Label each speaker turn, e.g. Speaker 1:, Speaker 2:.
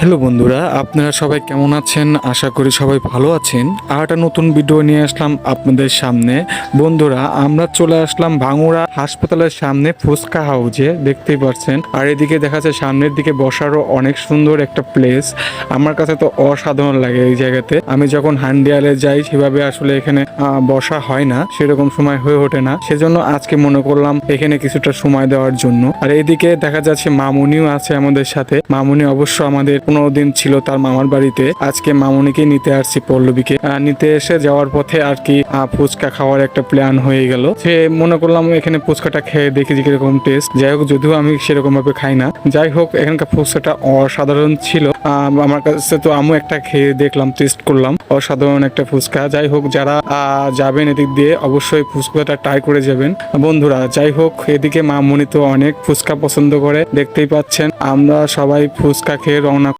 Speaker 1: Hello বন্ধুরা, আপনারা সবাই কেমন আছেন? আশা করি সবাই ভালো আছেন। আর একটা নতুন ভিডিও নিয়ে আসলাম আপনাদের সামনে। বন্ধুরা, আমরা চলে আসলাম ভাঙুড়া হাসপাতালের সামনে ফুচকা হাউজে, দেখতেই পাচ্ছেন। আর এদিকে দেখা যাচ্ছে সামনের দিকে বসারও অনেক সুন্দর একটা প্লেস। আমার কাছে তো অসাধারণ লাগে এই জায়গাতে। আমি যখন হান্ডিয়ালে যাই সেভাবে আসলে এখানে বসা হয় না, সেরকম সময় হয়ে ওঠে না। সেজন্য আজকে মনে করলাম এখানে কিছুটা সময় দেওয়ার জন্য। আর এদিকে দেখা যাচ্ছে মামুনিও আছে আমাদের সাথে। মামুনি অবশ্য আমাদের 15 দিন ছিল তার মামার বাড়িতে। আজকে মামুনিকে নিতে আসছি, পল্লবীকে নিতে এসে যাওয়ার পথে আর কি ফুচকা খাওয়ার একটা প্ল্যান হয়ে গেল। সে মনে করলাম এখানে ফুচকাটা খেয়ে দেখি যে কিরকম টেস্ট। যাই হোক, যদিও আমি সেরকম ভাবে খাই না, যাই হোক এখানকার ফুচকাটা অসাধারণ ছিল। আমার কাছে তো আমি একটা খেয়ে দেখলাম, টেস্ট করলাম, অসাধারণ একটা ফুচকা। যাই হোক, যারা যাবেন এদিক দিয়ে অবশ্যই ফুচকাটা ট্রাই করে যাবেন বন্ধুরা। যাই হোক, এদিকে মামুনি তো অনেক ফুচকা পছন্দ করে, দেখতেই পাচ্ছেন। আমরা সবাই ফুচকা খেয়ে রওনা